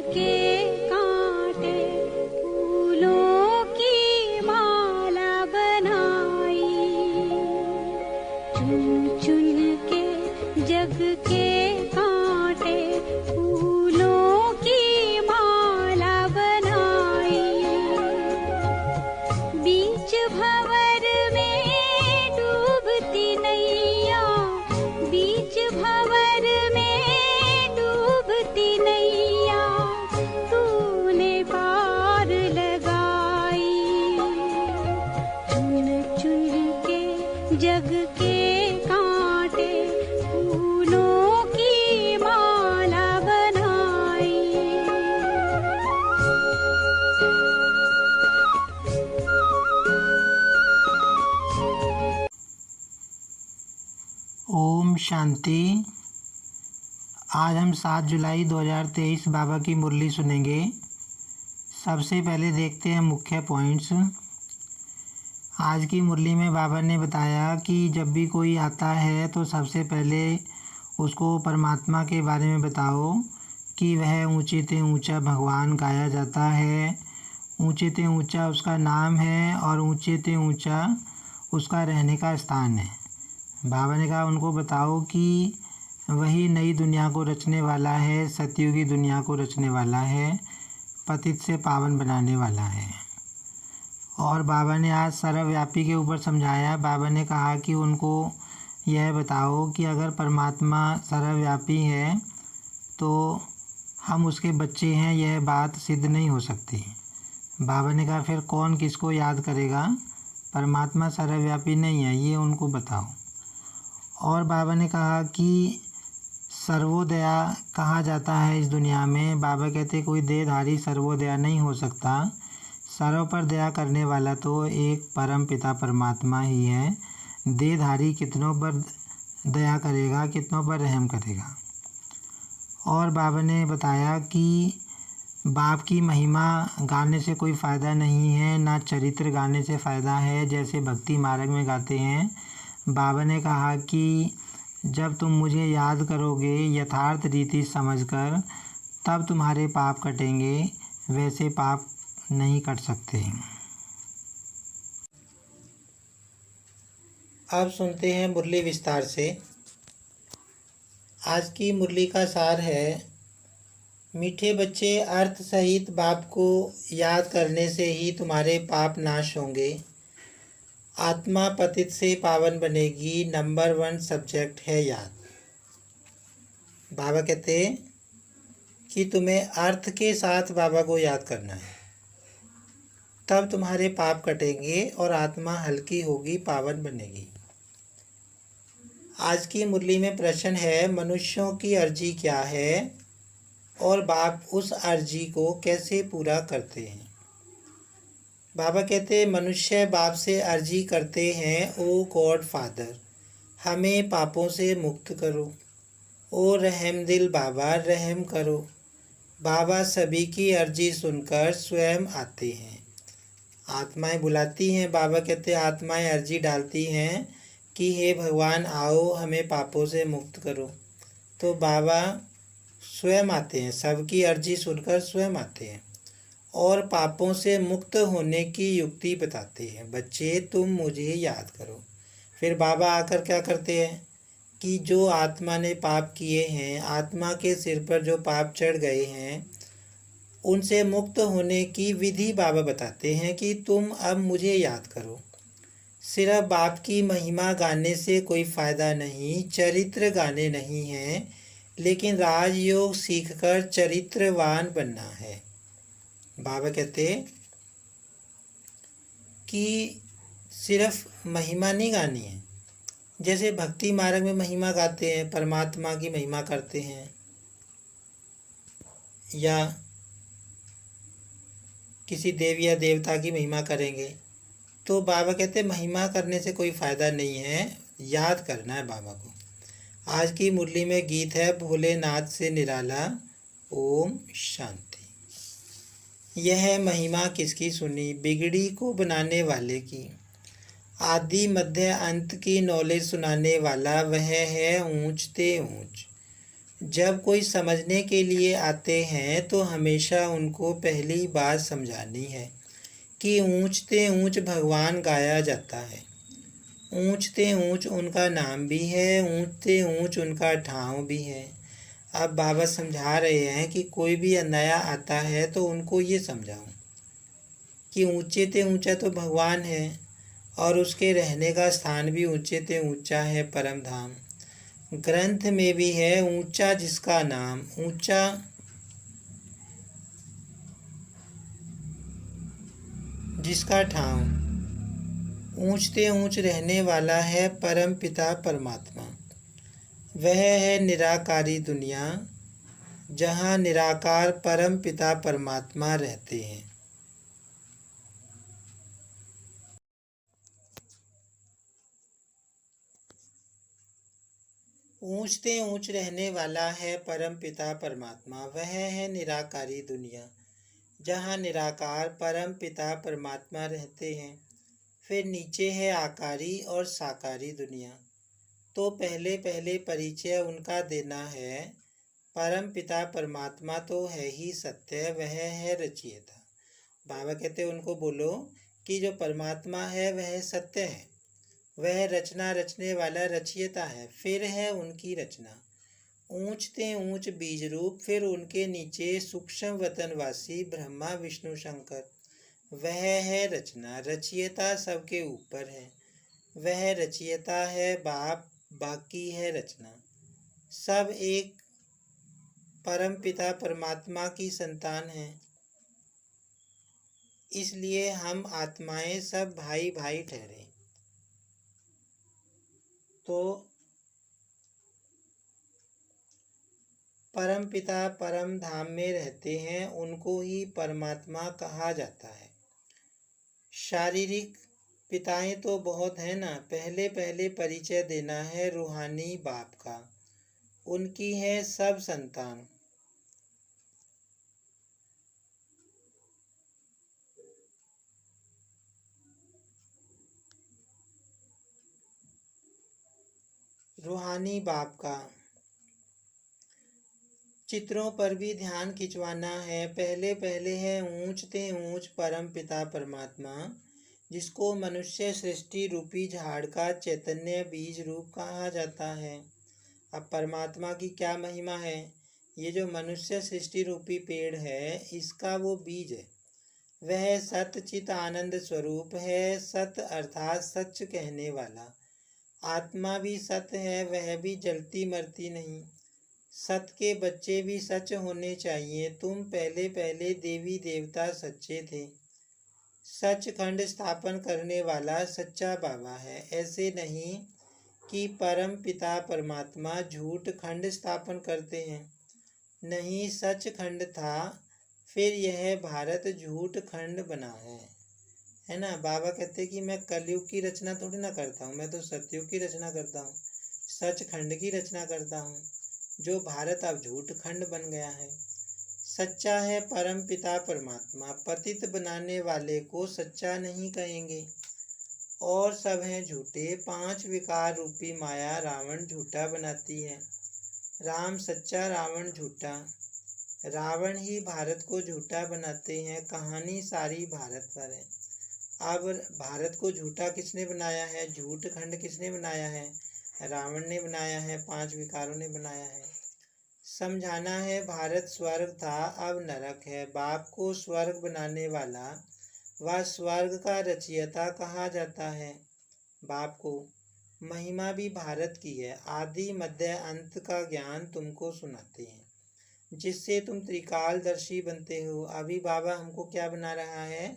के कांटे फूलों की माला बनाई, चुन चुन के जग के कांटे फूलों की माला बनाई। बीच भंवर में डूबती नैया, बीच भंवर में डूबती नैया तूने पार लगाई। चुन चुन के जग के कांटे फूलों की माला बनाई। ओम शांति। आज हम 7 जुलाई 2023 बाबा की मुरली सुनेंगे। सबसे पहले देखते हैं मुख्य पॉइंट्स। आज की मुरली में बाबा ने बताया कि जब भी कोई आता है तो सबसे पहले उसको परमात्मा के बारे में बताओ कि वह ऊंचे से ऊंचा भगवान गाया जाता है, ऊंचे से ऊंचा उसका नाम है और ऊंचे से ऊंचा उसका रहने का स्थान है। बाबा ने कहा उनको बताओ कि वही नई दुनिया को रचने वाला है, सतयुगी दुनिया को रचने वाला है, पतित से पावन बनाने वाला है। और बाबा ने आज सर्वव्यापी के ऊपर समझाया। बाबा ने कहा कि उनको यह बताओ कि अगर परमात्मा सर्वव्यापी है तो हम उसके बच्चे हैं, यह बात सिद्ध नहीं हो सकती। बाबा ने कहा फिर कौन किसको याद करेगा, परमात्मा सर्वव्यापी नहीं है, ये उनको बताओ। और बाबा ने कहा कि सर्वोदया कहा जाता है इस दुनिया में। बाबा कहते कोई देहधारी सर्वोदया नहीं हो सकता, सर्व पर दया करने वाला तो एक परम पिता परमात्मा ही है। देहधारी कितनों पर दया करेगा, कितनों पर रहम करेगा। और बाबा ने बताया कि बाप की महिमा गाने से कोई फ़ायदा नहीं है, ना चरित्र गाने से फ़ायदा है, जैसे भक्ति मार्ग में गाते हैं। बाबा ने कहा कि जब तुम मुझे याद करोगे यथार्थ रीति समझकर, तब तुम्हारे पाप कटेंगे, वैसे पाप नहीं कट सकते। अब सुनते हैं मुरली विस्तार से। आज की मुरली का सार है, मीठे बच्चे, अर्थ सहित बाप को याद करने से ही तुम्हारे पाप नाश होंगे, आत्मा पतित से पावन बनेगी। नंबर 1 सब्जेक्ट है याद। बाबा कहते कि तुम्हें अर्थ के साथ बाबा को याद करना है, तब तुम्हारे पाप कटेंगे और आत्मा हल्की होगी, पावन बनेगी। आज की मुरली में प्रश्न है, मनुष्यों की अर्जी क्या है और बाप उस अर्जी को कैसे पूरा करते हैं। बाबा कहते मनुष्य बाप से अर्जी करते हैं, ओ गॉड फादर हमें पापों से मुक्त करो, ओ रहम दिल बाबा रहम करो। बाबा सभी की अर्जी सुनकर स्वयं आते हैं। आत्माएं बुलाती हैं, बाबा कहते आत्माएं अर्जी डालती हैं कि हे भगवान आओ हमें पापों से मुक्त करो, तो बाबा स्वयं आते हैं, सबकी अर्जी सुनकर स्वयं आते हैं और पापों से मुक्त होने की युक्ति बताते हैं। बच्चे तुम मुझे याद करो। फिर बाबा आकर क्या करते हैं कि जो आत्मा ने पाप किए हैं, आत्मा के सिर पर जो पाप चढ़ गए हैं, उनसे मुक्त होने की विधि बाबा बताते हैं कि तुम अब मुझे याद करो। सिर्फ बाप की महिमा गाने से कोई फ़ायदा नहीं, चरित्र गाने नहीं हैं, लेकिन राजयोग सीखकर चरित्रवान बनना है। बाबा कहते कि सिर्फ महिमा नहीं गानी है, जैसे भक्ति मार्ग में महिमा गाते हैं, परमात्मा की महिमा करते हैं, या किसी देवी या देवता की महिमा करेंगे, तो बाबा कहते महिमा करने से कोई फ़ायदा नहीं है, याद करना है बाबा को। आज की मुरली में गीत है भोलेनाथ से निराला। ओम शांति। यह महिमा किसकी सुनी, बिगड़ी को बनाने वाले की। आदि मध्य अंत की नॉलेज सुनाने वाला वह है ऊंच ते ऊंच। जब कोई समझने के लिए आते हैं तो हमेशा उनको पहली बात समझानी है कि ऊंचते ऊंच भगवान गाया जाता है। ऊंचते ऊंच उनका नाम भी है, ऊंचते ऊंच उनका ठाव भी है। अब बाबा समझा रहे हैं कि कोई भी नया आता है तो उनको ये समझाऊं कि ऊंचे ते ऊंचा तो भगवान है और उसके रहने का स्थान भी ऊंचे ते ऊंचा है, परम धाम। ग्रंथ में भी है ऊंचा जिसका नाम, ऊंचा जिसका ठाव, ऊंचते ऊंच रहने वाला है परम पिता परमात्मा। वह है निराकारी दुनिया जहाँ निराकार परम पिता परमात्मा रहते हैं। ऊंचते ऊंच रहने वाला है परम पिता परमात्मा, वह है निराकारी दुनिया जहाँ निराकार परम पिता परमात्मा रहते हैं। फिर नीचे है आकारी और साकारी दुनिया। तो पहले पहले परिचय उनका देना है। परम पिता परमात्मा तो है ही सत्य, वह है रचयिता। बाबा कहते उनको बोलो कि जो परमात्मा है वह सत्य है, वह रचना रचने वाला रचयिता है। फिर है उनकी रचना, ऊंचते ऊंच बीज रूप। फिर उनके नीचे सूक्ष्म वतनवासी ब्रह्मा विष्णु शंकर, वह है रचना। रचयिता सबके ऊपर है, वह रचयिता है बाप, बाकी है रचना। सब एक परम पिता परमात्मा की संतान हैं, इसलिए हम आत्माएं सब भाई भाई ठहरे। तो परम पिता परम धाम में रहते हैं, उनको ही परमात्मा कहा जाता है। शारीरिक पिताएं तो बहुत है ना, पहले पहले परिचय देना है रूहानी बाप का। उनकी है सब संतान। रूहानी बाप का चित्रों पर भी ध्यान खिंचवाना है। पहले पहले है ऊंचते ऊंच परम पिता परमात्मा, जिसको मनुष्य सृष्टि रूपी झाड़ का चैतन्य बीज रूप कहा जाता है। अब परमात्मा की क्या महिमा है। ये जो मनुष्य सृष्टि रूपी पेड़ है, इसका वो बीज है। वह सत चित आनंद स्वरूप है। सत अर्थात सच कहने वाला। आत्मा भी सत्य है, वह भी जलती मरती नहीं। सत के बच्चे भी सच होने चाहिए। तुम पहले पहले देवी देवता सच्चे थे। सच खंड स्थापन करने वाला सच्चा बाबा है। ऐसे नहीं कि परम पिता परमात्मा झूठ खंड स्थापन करते हैं। नहीं, सच खंड था, फिर यह भारत झूठ खंड बना है ना। बाबा कहते कि मैं कलयुग की रचना थोड़ी ना करता हूँ, मैं तो सतयुग की रचना करता हूँ, सच खंड की रचना करता हूँ। जो भारत अब झूठ खंड बन गया है। सच्चा है परम पिता परमात्मा। पतित बनाने वाले को सच्चा नहीं कहेंगे, और सब हैं झूठे। 5 विकार रूपी माया रावण झूठा बनाती है। राम सच्चा, रावण झूठा। रावण ही भारत को झूठा बनाते हैं। कहानी सारी भारत पर है। अब भारत को झूठा किसने बनाया है, झूठ खंड किसने बनाया है, रावण ने बनाया है, 5 विकारों ने बनाया है। समझाना है भारत स्वर्ग था, अब नरक है। बाप को स्वर्ग बनाने वाला व स्वर्ग का रचयिता कहा जाता है। बाप को महिमा भी भारत की है। आदि मध्य अंत का ज्ञान तुमको सुनाते हैं, जिससे तुम त्रिकालदर्शी बनते हो। अभी बाबा हमको क्या बना रहा है,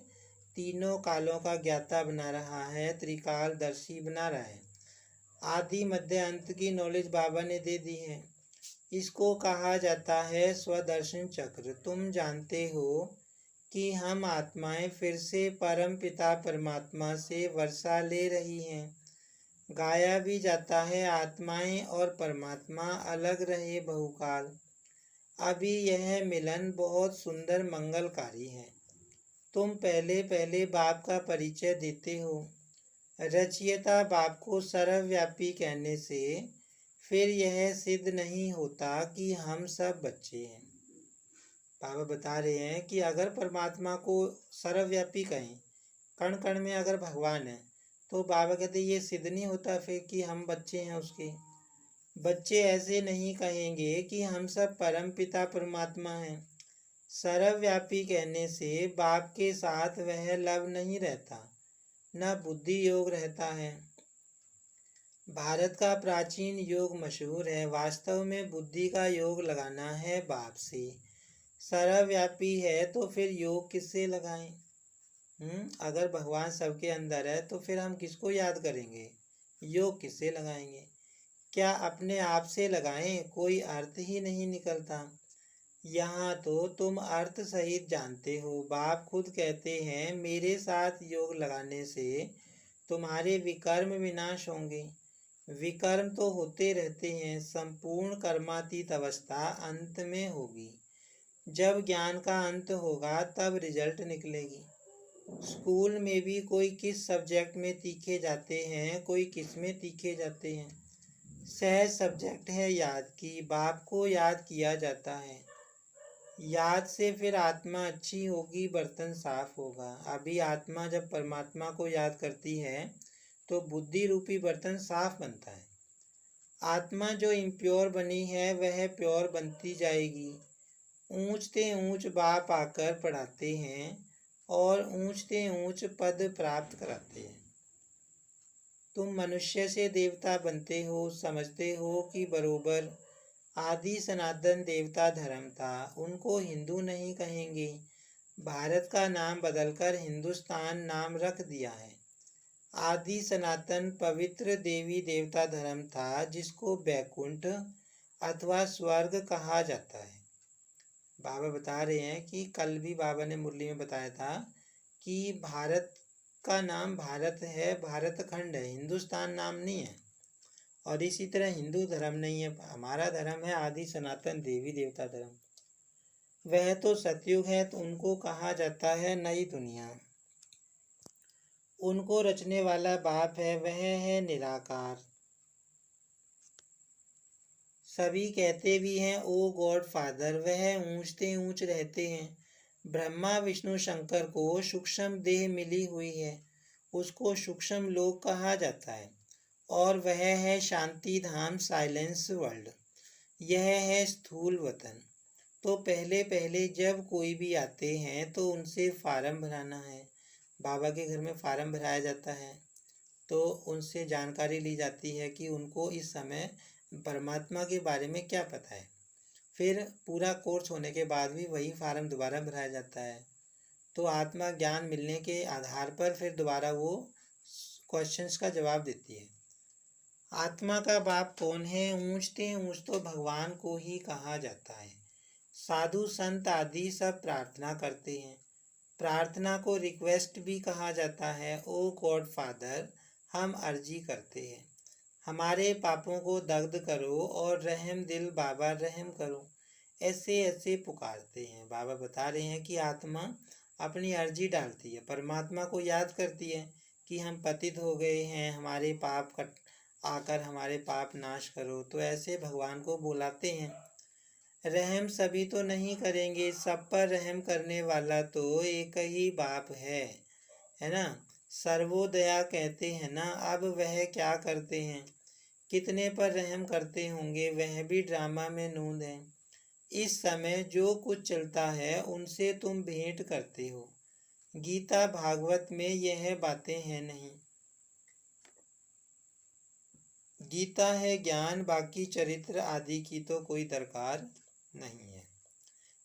तीनों कालों का ज्ञाता बना रहा है, त्रिकालदर्शी बना रहा है। आदि मध्य अंत की नॉलेज बाबा ने दे दी है। इसको कहा जाता है स्वदर्शन चक्र। तुम जानते हो कि हम आत्माएं फिर से परम पिता परमात्मा से वर्षा ले रही हैं। गाया भी जाता है आत्माएं और परमात्मा अलग रहे बहुकाल। अभी यह मिलन बहुत सुंदर मंगलकारी है। तुम पहले पहले बाप का परिचय देते हो। रचयिता बाप को सर्वव्यापी कहने से फिर यह सिद्ध नहीं होता कि हम सब बच्चे हैं। बाबा बता रहे हैं कि अगर परमात्मा को सर्वव्यापी कहें, कण कण में अगर भगवान है, तो बाबा कहते ये सिद्ध नहीं होता फिर कि हम बच्चे हैं उसके। बच्चे ऐसे नहीं कहेंगे कि हम सब परम पिता परमात्मा हैं। सर्वव्यापी कहने से बाप के साथ वह लव नहीं रहता, न बुद्धि योग रहता है। भारत का प्राचीन योग मशहूर है, वास्तव में बुद्धि का योग लगाना है बाप से। सर्वव्यापी है तो फिर योग किससे लगाएं? अगर भगवान सबके अंदर है तो फिर हम किसको याद करेंगे, योग किससे लगाएंगे? क्या अपने आप से लगाएं? कोई अर्थ ही नहीं निकलता। यहाँ तो तुम अर्थ सहित जानते हो। बाप खुद कहते हैं मेरे साथ योग लगाने से तुम्हारे विकर्म विनाश होंगे। विकर्म तो होते रहते हैं, संपूर्ण कर्मातीत अवस्था अंत में होगी। जब ज्ञान का अंत होगा तब रिजल्ट निकलेगी। स्कूल में भी कोई किस सब्जेक्ट में तीखे जाते हैं, कोई किस में तीखे जाते हैं। सहज सब्जेक्ट है याद की, बाप को याद किया जाता है। याद से फिर आत्मा अच्छी होगी, बर्तन साफ होगा। अभी आत्मा जब परमात्मा को याद करती है तो बुद्धि रूपी बर्तन साफ बनता है। आत्मा जो इम्प्योर बनी है वह प्योर बनती जाएगी। ऊंचते ऊंच बाप आकर पढ़ाते हैं और ऊंचते ऊंच पद प्राप्त कराते हैं। तुम मनुष्य से देवता बनते हो, समझते हो कि बरोबर आदि सनातन देवता धर्म था, उनको हिंदू नहीं कहेंगे। भारत का नाम बदलकर हिंदुस्तान नाम रख दिया है। आदि सनातन पवित्र देवी देवता धर्म था, जिसको बैकुंठ अथवा स्वर्ग कहा जाता है। बाबा बता रहे हैं कि कल भी बाबा ने मुरली में बताया था कि भारत का नाम भारत है, भारत खंड है, हिंदुस्तान नाम नहीं है। और इसी तरह हिंदू धर्म नहीं है, हमारा धर्म है आदि सनातन देवी देवता धर्म। वह तो सतयुग है, तो उनको कहा जाता है नई दुनिया। उनको रचने वाला बाप है, वह है निराकार। सभी कहते भी हैं ओ गॉड फादर, वह ऊंचते ऊंच रहते हैं। ब्रह्मा विष्णु शंकर को सूक्ष्म देह मिली हुई है, उसको सूक्ष्म लोक कहा जाता है। और वह है शांति धाम, साइलेंस वर्ल्ड। यह है स्थूल वतन। तो पहले पहले जब कोई भी आते हैं तो उनसे फार्म भराना है। बाबा के घर में फार्म भराया जाता है, तो उनसे जानकारी ली जाती है कि उनको इस समय परमात्मा के बारे में क्या पता है। फिर पूरा कोर्स होने के बाद भी वही फार्म दोबारा भराया जाता है। तो आत्मा ज्ञान मिलने के आधार पर फिर दोबारा वो क्वेश्चंस का जवाब देती है। आत्मा का बाप कौन है? ऊंचते ऊंच तो भगवान को ही कहा जाता है। साधु संत आदि सब प्रार्थना करते हैं। प्रार्थना को रिक्वेस्ट भी कहा जाता है। ओ गॉड फादर, हम अर्जी करते हैं, हमारे पापों को दग्ध करो और रहम दिल बाबा रहम करो। ऐसे ऐसे पुकारते हैं। बाबा बता रहे हैं कि आत्मा अपनी अर्जी डालती है, परमात्मा को याद करती है कि हम पतित हो गए हैं, हमारे पाप आकर हमारे पाप नाश करो। तो ऐसे भगवान को बुलाते हैं। रहम सभी तो नहीं करेंगे, सब पर रहम करने वाला तो एक ही बाप है ना। सर्वोदया कहते हैं ना। अब वह क्या करते हैं, कितने पर रहम करते होंगे, वह भी ड्रामा में नूंद है। इस समय जो कुछ चलता है उनसे तुम भेंट करते हो। गीता भागवत में यह बातें हैं नहीं। गीता है ज्ञान, बाकी चरित्र आदि की तो कोई दरकार नहीं है।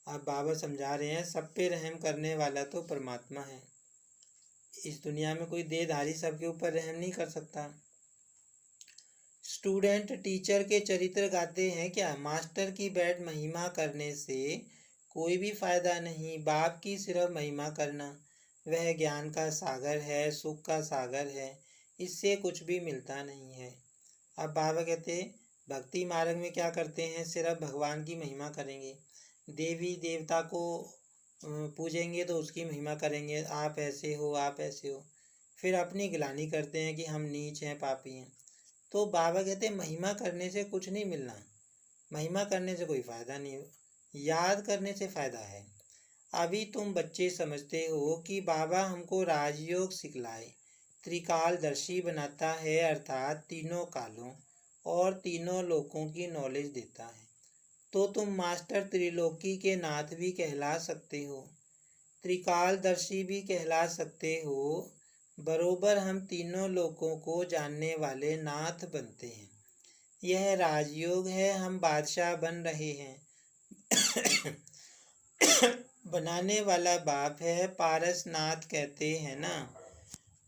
अब बाबा समझा रहे हैं सब पे रहम करने वाला तो परमात्मा है। इस दुनिया में कोई देहधारी सबके ऊपर रहम नहीं कर सकता। स्टूडेंट टीचर के चरित्र गाते हैं क्या? मास्टर की बैठ महिमा करने से कोई भी फायदा नहीं। बाप की सिर्फ महिमा करना, वह ज्ञान का सागर है, सुख का सागर है, इससे कुछ भी मिलता नहीं है। अब बाबा कहते भक्ति मार्ग में क्या करते हैं, सिर्फ भगवान की महिमा करेंगे। देवी देवता को पूजेंगे तो उसकी महिमा करेंगे, आप ऐसे हो आप ऐसे हो। फिर अपनी गिलानी करते हैं कि हम नीच हैं, पापी हैं। तो बाबा कहते महिमा करने से कुछ नहीं मिलना, महिमा करने से कोई फ़ायदा नहीं, याद करने से फ़ायदा है। अभी तुम बच्चे समझते हो कि बाबा हमको राजयोग सिखलाए, त्रिकालदर्शी बनाता है, अर्थात तीनों कालों और तीनों लोकों की नॉलेज देता है। तो तुम मास्टर त्रिलोकी के नाथ भी कहला सकते हो, त्रिकालदर्शी भी कहला सकते हो। बरोबर हम तीनों लोकों को जानने वाले नाथ बनते हैं। यह राजयोग है, हम बादशाह बन रहे हैं। बनाने वाला बाप है, पारसनाथ कहते हैं ना,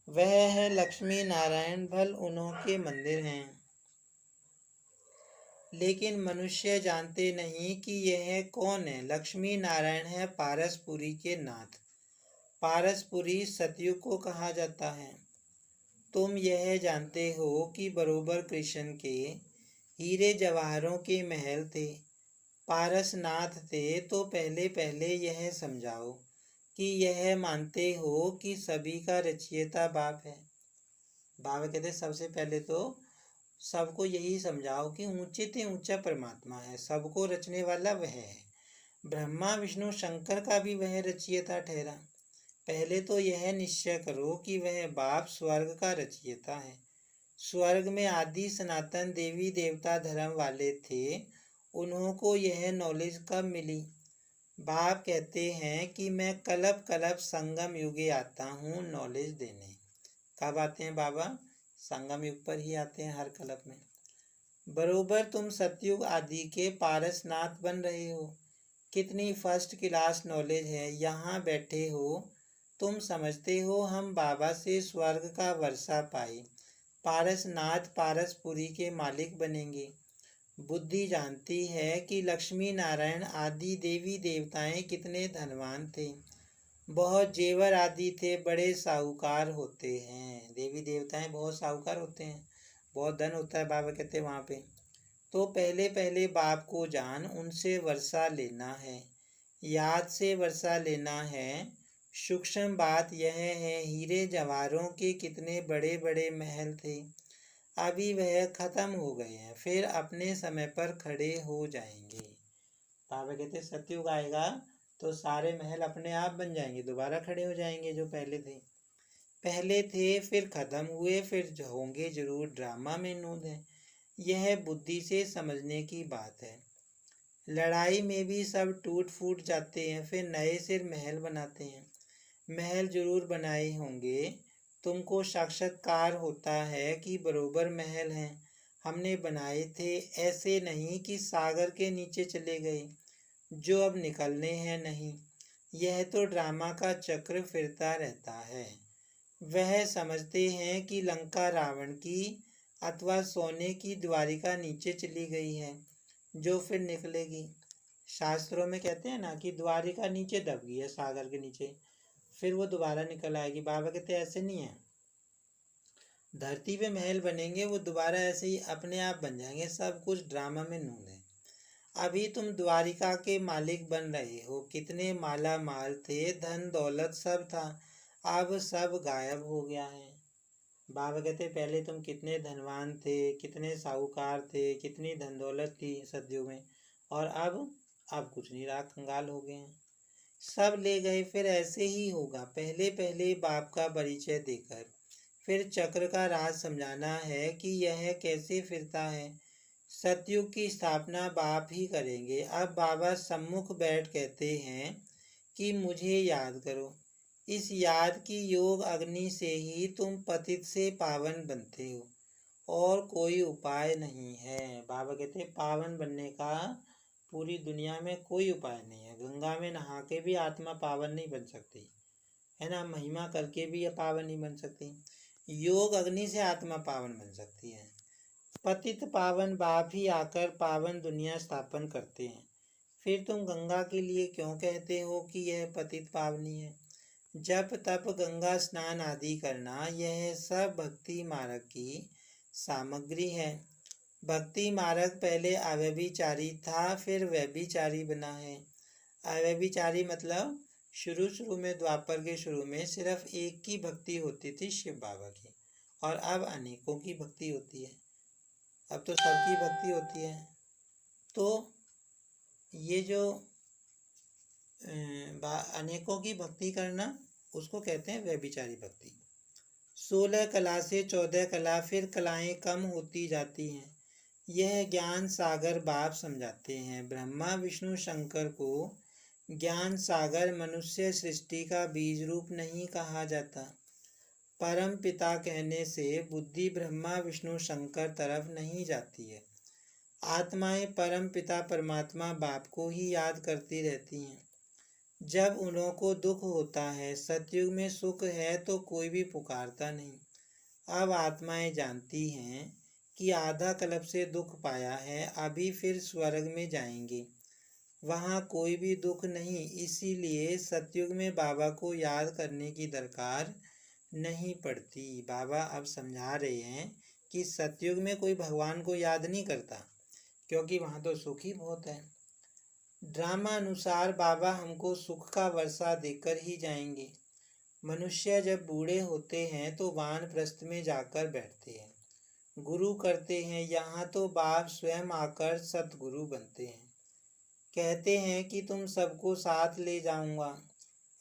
वह है लक्ष्मी नारायण, भल उन्हों के मंदिर हैं। लेकिन मनुष्य जानते नहीं कि यह कौन है। लक्ष्मी नारायण है पारसपुरी के नाथ। पारसपुरी सतयुग को कहा जाता है। तुम यह जानते हो कि बरोबर कृष्ण के हीरे जवाहरों के महल थे, पारसनाथ थे। तो पहले पहले यह समझाओ कि यह मानते हो कि सभी का रचयिता बाप है। बाबा कहते सबसे पहले तो सबको यही समझाओ कि ऊंचे से ऊंचा परमात्मा है, सबको रचने वाला वह है। ब्रह्मा विष्णु शंकर का भी वह रचयिता ठहरा। पहले तो यह निश्चय करो कि वह बाप स्वर्ग का रचयिता है। स्वर्ग में आदि सनातन देवी देवता धर्म वाले थे, उन्हों को यह नॉलेज कब मिली? बाप कहते हैं कि मैं कल्प कल्प संगम युगे आता हूँ नॉलेज देने। कब आते हैं बाबा? संगम युग पर ही आते हैं, हर कल्प में। बरोबर तुम सतयुग आदि के पारसनाथ बन रहे हो। कितनी फर्स्ट क्लास नॉलेज है, यहाँ बैठे हो तुम समझते हो हम बाबा से स्वर्ग का वर्षा पाए, पारसनाथ पारसपुरी के मालिक बनेंगे। बुद्धि जानती है कि लक्ष्मी नारायण आदि देवी देवताएं कितने धनवान थे, बहुत जेवर आदि थे, बड़े साहूकार होते हैं। देवी देवताएं बहुत साहूकार होते हैं, बहुत धन होता है, बाबा कहते हैं वहाँ पे। तो पहले पहले बाप को जान, उनसे वर्षा लेना है, याद से वर्षा लेना है। सूक्ष्म बात यह है, हीरे जवाहरों के कितने बड़े बड़े महल थे, अभी वह खत्म हो गए हैं, फिर अपने समय पर खड़े हो जाएंगे। बाबा कहते सतयुग आएगा तो सारे महल अपने आप बन जाएंगे, दोबारा खड़े हो जाएंगे जो पहले थे। पहले थे फिर खत्म हुए, फिर होंगे जरूर, ड्रामा में नूद है। यह बुद्धि से समझने की बात है। लड़ाई में भी सब टूट फूट जाते हैं, फिर नए सिर महल बनाते हैं। महल जरूर बनाए होंगे, तुमको साक्षात्कार होता है कि बरोबर महल हैं, हमने बनाए थे। ऐसे नहीं कि सागर के नीचे चले गए जो अब निकलने हैं, नहीं। यह तो ड्रामा का चक्र फिरता रहता है। वह समझते हैं कि लंका रावण की अथवा सोने की द्वारिका नीचे चली गई है, जो फिर निकलेगी। शास्त्रों में कहते हैं ना कि द्वारिका नीचे दब गई है, सागर के नीचे, फिर वो दोबारा निकल आएगी। बाबा कहते ऐसे नहीं है, धरती पे महल बनेंगे, वो दोबारा ऐसे ही अपने आप बन जाएंगे। सब कुछ ड्रामा में नून है। अभी तुम द्वारिका के मालिक बन रहे हो, कितने माला माल थे, धन दौलत सब था, अब सब गायब हो गया है। बाबा कहते पहले तुम कितने धनवान थे, कितने साहूकार थे, कितनी धन दौलत थी सदियों में, और अब कुछ नहीं रहा, कंगाल हो गए हैं, सब ले गए। फिर ऐसे ही होगा, पहले पहले बाप का परिचय देकर फिर चक्र का राज समझाना है कि यह कैसे फिरता है। सतयुग की स्थापना बाप ही करेंगे। अब बाबा सम्मुख बैठ कहते हैं कि मुझे याद करो। इस याद की योग अग्नि से ही तुम पतित से पावन बनते हो, और कोई उपाय नहीं है। बाबा कहते हैं पावन बनने का पूरी दुनिया में कोई उपाय नहीं है। गंगा में नहा के भी आत्मा पावन नहीं बन सकती है ना, महिमा करके भी यह पावन नहीं बन सकती। योग अग्नि से आत्मा पावन बन सकती है। पतित पावन बाप ही आकर पावन दुनिया स्थापन करते हैं। फिर तुम गंगा के लिए क्यों कहते हो कि यह पतित पावनी है? जप तप गंगा स्नान आदि करना, यह सब भक्ति मार्ग की सामग्री है। भक्ति मार्ग पहले अव्यभिचारी था, फिर व्यभिचारी बना है। अव्यभिचारी मतलब शुरू में, द्वापर के शुरू में सिर्फ एक की भक्ति होती थी शिव बाबा की, और अब अनेकों की भक्ति होती है। अब तो सबकी भक्ति होती है। तो ये जो अनेकों की भक्ति करना उसको कहते हैं व्यभिचारी भक्ति। 16 कला से 14 कला, फिर कलाएं कम होती जाती हैं। यह ज्ञान सागर बाप समझाते हैं। ब्रह्मा विष्णु शंकर को ज्ञान सागर मनुष्य सृष्टि का बीज रूप नहीं कहा जाता। परम पिता कहने से बुद्धि ब्रह्मा विष्णु शंकर तरफ नहीं जाती है। आत्माएं परम पिता परमात्मा बाप को ही याद करती रहती हैं। जब उन्हों को दुख होता है, सतयुग में सुख है तो कोई भी पुकारता नहीं। अब आत्माएं जानती हैं कि आधा कल्प से दुख पाया है, अभी फिर स्वर्ग में जाएंगे, वहाँ कोई भी दुख नहीं। इसीलिए सतयुग में बाबा को याद करने की दरकार नहीं पड़ती। बाबा अब समझा रहे हैं कि सतयुग में कोई भगवान को याद नहीं करता, क्योंकि वहाँ तो सुख ही बहुत है। ड्रामा अनुसार बाबा हमको सुख का वर्षा देकर ही जाएंगे। मनुष्य जब बूढ़े होते हैं तो वानप्रस्थ में जाकर बैठते हैं, गुरु करते हैं। यहाँ तो बाप स्वयं आकर सतगुरु बनते हैं। कहते हैं कि तुम सबको साथ ले जाऊंगा,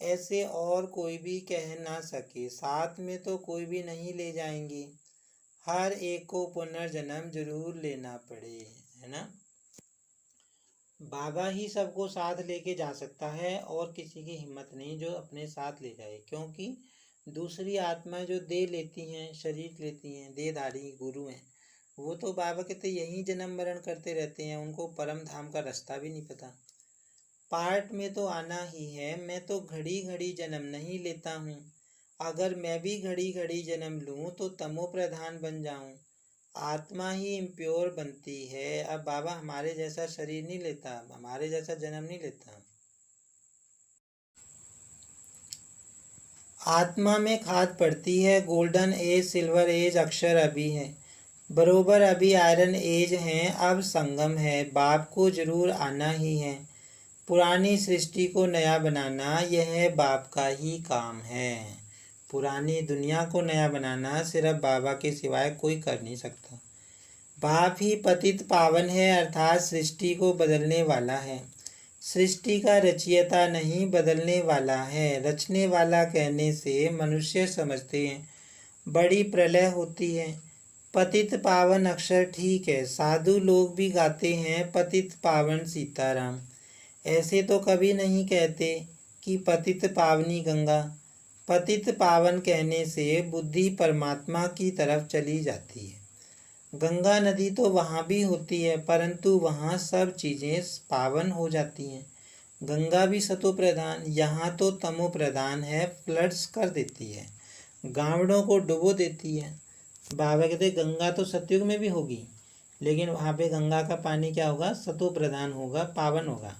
ऐसे और कोई भी कह ना सके। साथ में तो कोई भी नहीं ले जाएंगे, हर एक को पुनर्जन्म जरूर लेना पड़े, है ना। बाबा ही सबको साथ लेके जा सकता है और किसी की हिम्मत नहीं जो अपने साथ ले जाए, क्योंकि दूसरी आत्माएं जो देह लेती हैं, शरीर लेती हैं, देहधारी गुरु हैं, वो तो बाबा कहते यहीं जन्म मरण करते रहते हैं, उनको परम धाम का रास्ता भी नहीं पता। पार्ट में तो आना ही है। मैं तो घड़ी घड़ी जन्म नहीं लेता हूँ। अगर मैं भी घड़ी घड़ी जन्म लूँ तो तमो प्रधान बन जाऊँ। आत्मा ही इम्प्योर बनती है। अब बाबा हमारे जैसा शरीर नहीं लेता, हमारे जैसा जन्म नहीं लेता। आत्मा में खाद पड़ती है। गोल्डन एज, सिल्वर एज अक्षर अभी है, बरोबर अभी आयरन एज हैं। अब संगम है, बाप को जरूर आना ही है। पुरानी सृष्टि को नया बनाना यह बाप का ही काम है। पुरानी दुनिया को नया बनाना सिर्फ बाबा के सिवाय कोई कर नहीं सकता। बाप ही पतित पावन है, अर्थात सृष्टि को बदलने वाला है। सृष्टि का रचयिता नहीं, बदलने वाला है। रचने वाला कहने से मनुष्य समझते हैं बड़ी प्रलय होती है। पतित पावन अक्षर ठीक है, साधु लोग भी गाते हैं पतित पावन सीताराम। ऐसे तो कभी नहीं कहते कि पतित पावनी गंगा। पतित पावन कहने से बुद्धि परमात्मा की तरफ चली जाती है। गंगा नदी तो वहाँ भी होती है, परंतु वहाँ सब चीज़ें पावन हो जाती हैं। गंगा भी सतो प्रधान, यहाँ तो तमो प्रधान है, फ्लड्स कर देती है, गावड़ों को डुबो देती है। बाबा कहते गंगा तो सतयुग में भी होगी, लेकिन वहाँ पे गंगा का पानी क्या होगा, सतो प्रधान होगा, पावन होगा,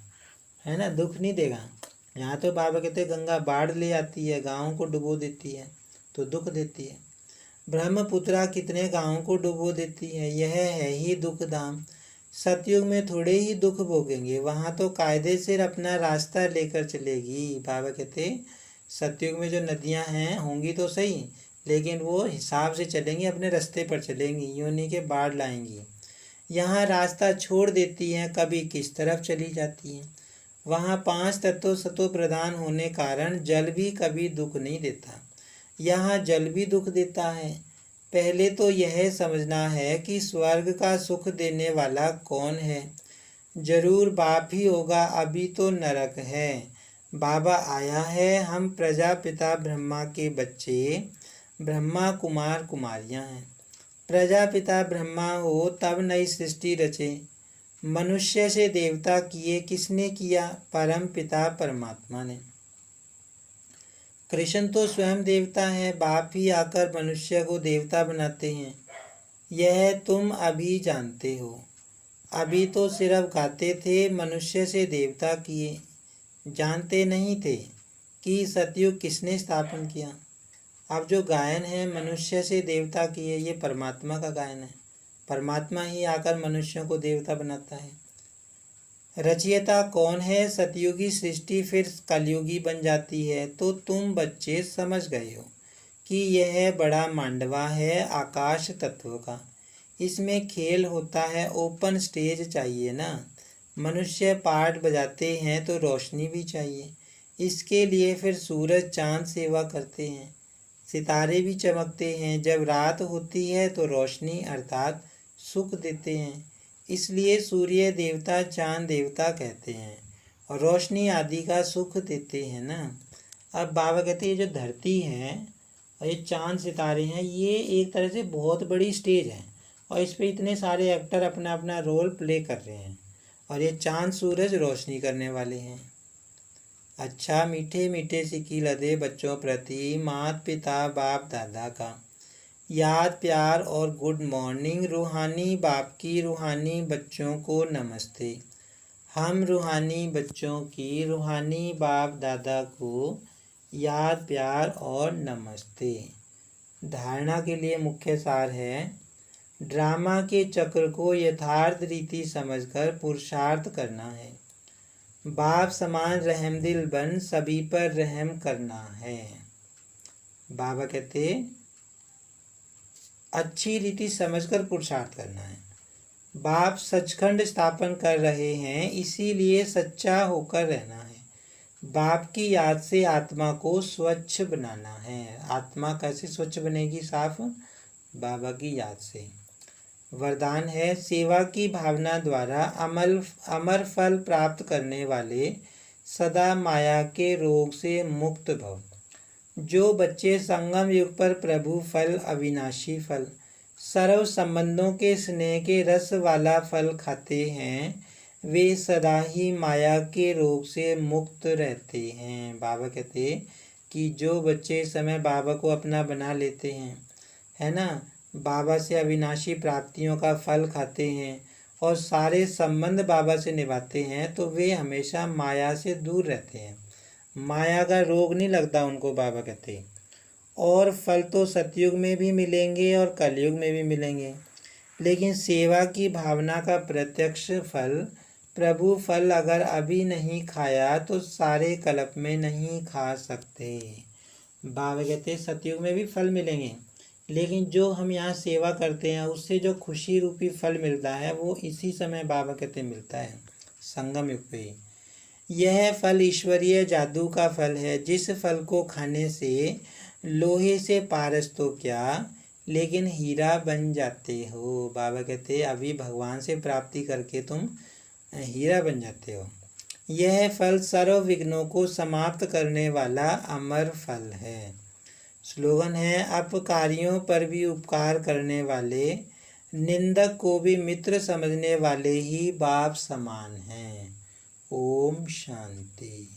है ना, दुख नहीं देगा। यहाँ तो बाबा कहते गंगा बाढ़ ले आती है, गाँव को डुबो देती है, तो दुख देती है। ब्रह्मपुत्रा कितने गाँव को डुबो देती है, यह है ही दुख धाम। सतयुग में थोड़े ही दुख भोगेंगे, वहाँ तो कायदे से अपना रास्ता लेकर चलेगी। बाबा कहते सतयुग में जो नदियाँ हैं होंगी तो सही, लेकिन वो हिसाब से चलेंगी, अपने रास्ते पर चलेंगी, यूँ नहीं कि बाढ़ लाएंगी। यहाँ रास्ता छोड़ देती हैं, कभी किस तरफ चली जाती हैं। वहाँ 5 तत्व सतो प्रधान होने कारण जल भी कभी दुख नहीं देता, यहाँ जल भी दुख देता है। पहले तो यह समझना है कि स्वर्ग का सुख देने वाला कौन है। जरूर बाप ही होगा, अभी तो नरक है। बाबा आया है, हम प्रजापिता ब्रह्मा के बच्चे, ब्रह्मा कुमार कुमारियाँ हैं। प्रजापिता ब्रह्मा हो तब नई सृष्टि रचे, मनुष्य से देवता किए किसने किया, परम पिता परमात्मा ने। कृष्ण तो स्वयं देवता है, बाप ही आकर मनुष्य को देवता बनाते हैं, यह तुम अभी जानते हो। अभी तो सिर्फ गाते थे, मनुष्य से देवता किए, जानते नहीं थे कि सतयुग किसने स्थापन किया। अब जो गायन है मनुष्य से देवता किए, ये परमात्मा का गायन है, परमात्मा ही आकर मनुष्यों को देवता बनाता है। रचयिता कौन है, सतयुगी सृष्टि फिर कलयुगी बन जाती है। तो तुम बच्चे समझ गए हो कि यह बड़ा मांडवा है आकाश तत्व का, इसमें खेल होता है, ओपन स्टेज चाहिए ना। मनुष्य पार्ट बजाते हैं तो रोशनी भी चाहिए। इसके लिए फिर सूरज चांद सेवा करते हैं, सितारे भी चमकते हैं। जब रात होती है तो रोशनी अर्थात सुख देते हैं, इसलिए सूर्य देवता चांद देवता कहते हैं, और रोशनी आदि का सुख देते हैं ना। अब बाबा कहते हैं ये जो धरती है और ये चांद सितारे हैं, ये एक तरह से बहुत बड़ी स्टेज है, और इस पे इतने सारे एक्टर अपना अपना रोल प्ले कर रहे हैं, और ये चांद सूरज रोशनी करने वाले हैं। अच्छा मीठे मीठे सिक्की लदे बच्चों प्रति माता पिता बाप दादा का याद प्यार और गुड मॉर्निंग। रूहानी बाप की रूहानी बच्चों को नमस्ते। हम रूहानी बच्चों की रूहानी बाप दादा को याद प्यार और नमस्ते। धारणा के लिए मुख्य सार है, ड्रामा के चक्र को यथार्थ रीति समझकर पुरुषार्थ करना है। बाप समान रहमदिल बन सभी पर रहम करना है। बाबा कहते अच्छी रीति समझकर पुरुषार्थ करना है। बाप सचखंड स्थापन कर रहे हैं, इसीलिए सच्चा होकर रहना है। बाप की याद से आत्मा को स्वच्छ बनाना है। आत्मा कैसे स्वच्छ बनेगी साफ? बाबा की याद से। वरदान है, सेवा की भावना द्वारा अमर फल प्राप्त करने वाले सदा माया के रोग से मुक्त भव। जो बच्चे संगम युग पर प्रभु फल अविनाशी फल सर्व संबंधों के स्नेह के रस वाला फल खाते हैं, वे सदा ही माया के रोग से मुक्त रहते हैं। बाबा कहते कि जो बच्चे इस समय बाबा को अपना बना लेते हैं, है ना, बाबा से अविनाशी प्राप्तियों का फल खाते हैं और सारे संबंध बाबा से निभाते हैं, तो वे हमेशा माया से दूर रहते हैं। माया का रोग नहीं लगता उनको, बाबा कहते। और फल तो सतयुग में भी मिलेंगे और कलयुग में भी मिलेंगे, लेकिन सेवा की भावना का प्रत्यक्ष फल प्रभु फल अगर अभी नहीं खाया तो सारे कल्प में नहीं खा सकते। बाबा कहते सतयुग में भी फल मिलेंगे, लेकिन जो हम यहाँ सेवा करते हैं उससे जो खुशी रूपी फल मिलता है वो इसी समय बाबा कहते मिलता है, संगम युग पे। यह फल ईश्वरीय जादू का फल है, जिस फल को खाने से लोहे से पारस तो क्या, लेकिन हीरा बन जाते हो। बाबा कहते अभी भगवान से प्राप्ति करके तुम हीरा बन जाते हो। यह फल सर्व विघ्नों को समाप्त करने वाला अमर फल है। स्लोगन है, अपकारियों पर भी उपकार करने वाले, निंदक को भी मित्र समझने वाले ही बाप समान हैं। ओम शांति।